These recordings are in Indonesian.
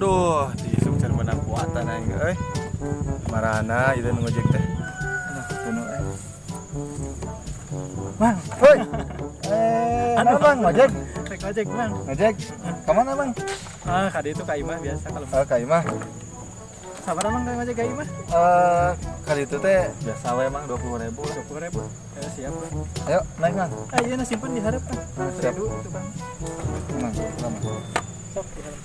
Aduh, di sukses menang kuatan aing euy. Marana ieu nu ngojek teh. Aduh, tunu Bang, woi. Mana Bang ngojek? Rek ojek bang. Ngojek. Ka mana Bang? Kadi itu Kak Imah biasa kalau Ka Imah. sabar emang Kak ojek Kak Imah. Kali itu teh biasa we Mang 20.000 lah. 20.000. Ya siap bang. Ayo, naik Mang. Iya nah simpen diharap bang. Siap. Dulu itu bang. Mang, lama. Sok diharap.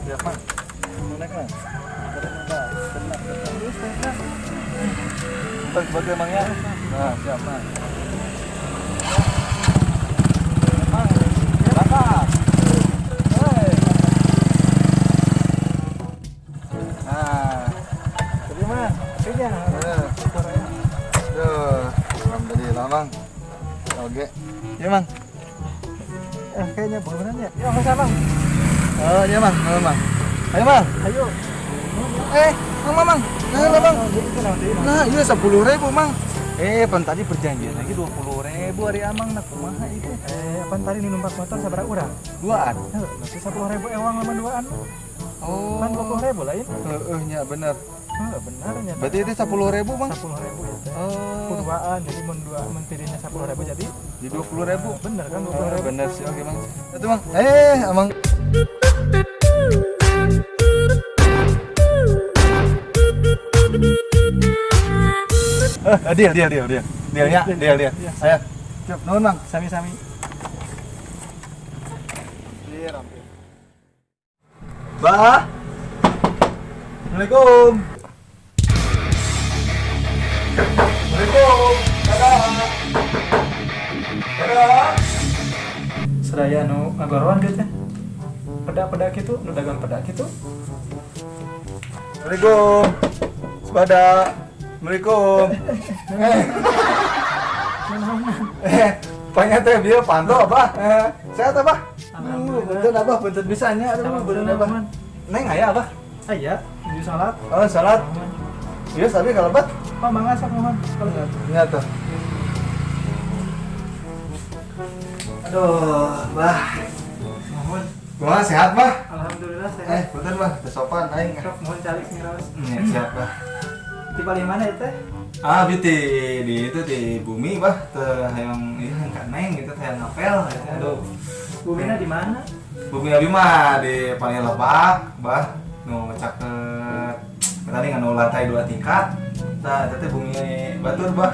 Siap Mang. Mau naik Mang. Terus bagai Mang ya. Nah, siap Mang. Mang, berangkat. Hei. Nah, terima. Iya. Aduh, alhamdulillah Mang. Oke. Iya Mang. Kayaknya beneran ya. Ya nggak bang. Oh iya Mang, Mang. Ayo Mang. Ayo. Mang. Nah, Mang. Itu nanti. Nah, iya 10.000 Mang. Pan tadi perjanjian lagi 20.000 hari Amang nak kumaha itu. Apa tadi nih numpak motor sabaraha urang? Duaan. Berarti 10.000 ewang sama duaan. Oh. Kan 20.000 lain. Nya bener. Benar nya. Berarti itu 10.000 Mang. 10.000 ya teh. Oh. Duaan jadi mun dua mentirinya 10.000 jadi Di 20.000. bener kan 20.000. Bener sih, oke Mang. Itu Mang. Amang. Deal. Dealnya, deal. Ayo. Siap, nuhun Mang. Sami-sami. Bah. Assalamualaikum. Assalamualaikum. Dadah. Sedaya nu ngagorowan gitu teh. Pedak-pedak gitu, nu dagang pedak gitu. Assalamualaikum. Sepada. Assalamualaikum. Panya teh bieu panto Abah. Sehat Abah? Alhamdulillah. Betul Abah, betul bisanya. Aduh, betul Abah. Neng aya Abah? Aya, di salat. Oh, salat. Iya, tapi kalau bat. Pak mangga sok mohon. Kalau Ingat tuh. Aduh, Bah. mohon. Kumaha sehat, Bah? Alhamdulillah sehat. Betul Bah, teu sopan aing. Sok mohon calik nih raos. Siap, Bah. Di paling mana ya teh? Biti di itu di bumi Bah, teu hayang ieu hangka neng gitu teh ngapel gitu. Aduh. Bumina di mana? Bumi abi mah di paling lebak, Bah. Nu caket tadi nganu lantai 2 tingkat. Tah, eta teh bumi batur, Bah.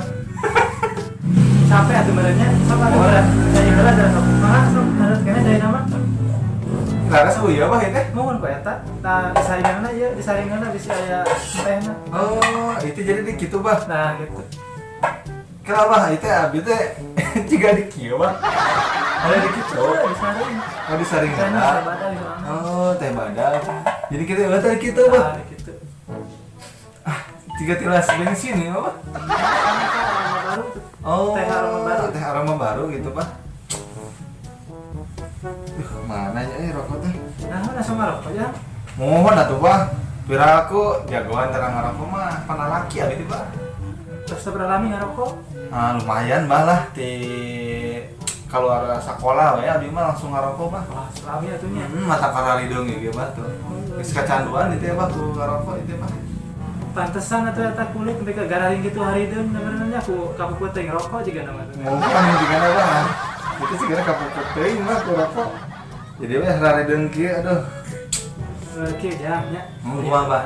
Sampai atuh merenya. Sok atuh berat. Dari berat dan sok. Mangga sok harus kene dari nama. Laras iya Bah ieu teh. Mohon ku eta. Tah disaringanna ieu, disaringanna bisa aya entehna. Oh, itu jadi di kitu, Bah. Nah, gitu. Kenapa itu abi teh jiga di kieu, Bah. Ada di kitu. Disaring. Oh, di saring Teh sana. badal di sana. Oh, teh badak. Jadi kita teh kitu, Bah. Nah, gitu. Tiga tilas bensin ya, Bah. Aroma baru tuh. Oh, Teh aroma baru. Teh aroma baru gitu, Bah. Mana ya rokok teh? Nah, langsung ngarokok ya. Mohon atuh, Bah. Pira aku jagoan terang ngarokok mah pana laki abi teh, Bah. Terus seberapa lama ngarokok? Nah, lumayan Bah lah di kalau ada sekolah we abi mah langsung ngarokok, Bah. Wah, selami atunya. Mata karalidung ya Bah tuh. Geus kecanduan itu ya, Bah, ku ngarokok itu, Bah. Pantesan atuh eta kulit mereka gararing gitu harideung benernya aku kapuput teh ngerokok juga nama tuh. Bukan juga na, Bah. Itu sih kira kapuput teuing mah ku rokok. Jadi we hararideung kieu aduh. Kieu jamnya. Kumaha, Bah?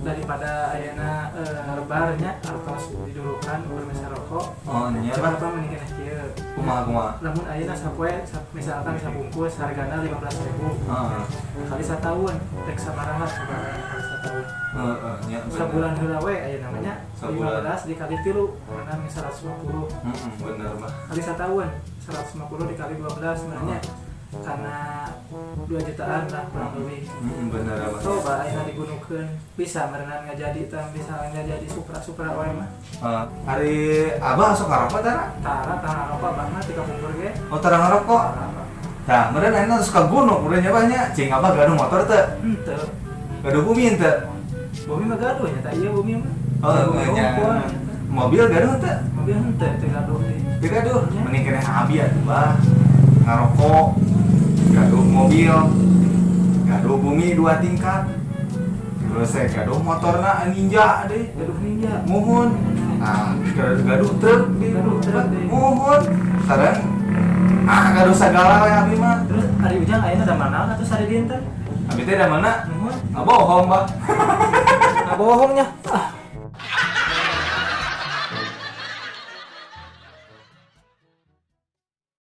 Daripada ayeuna lebarnya artos didurukan bermesa rokok. Oh, nya, Coba Bah. apa mending kena kieu. Kumaha? Lamun ayeuna sapoe misalkan sabungkus hargana 15.000. Heeh. Kali sataun rek sabaraha sabaraha kali sataun. Heeh, nya. Sabulan heula we aya namanya Sabulan. 15 dikali 3 karena 150. Bener, Bah. Kali setahun 150 dikali 12 sebenarnya karena 2 jutaan lah kurang lebih. Bener, Bah. Coba ayeuna digunukeun bisa merenang ngajadi tah bisa ngajadi supra we mah. Hari Abah sok ngarokok tara? Tara rokok banget di kampung ge. Oh, tara ngarokok. Nah, meureun ayeuna harus ka gunung, udah nyabanya. Cing Abah gaduh motor teu? Henteu. Gaduh bumi teu? Bumi mah gaduh nya tah ieu bumi mah. Oh, nya. Mobil gaduh teu? Mobil henteu teh gaduh teh. Dia gaduh, mending kena abi atuh, Bah. Ngarokok, gaduh mobil. gaduh bumi 2 tingkat. Terus saya gaduh motorna ninja deh. Gaduh ninja. Muhun. Nah, gaduh truk deh. Gaduh truk deh. Muhun. Sareng gaduh sagala we abi mah. Terus hari ujang ayeuna da mana atuh sari dinten? Abi teh da mana? Nuhun. Bohong, Bah. Nah bohongnya. Ah,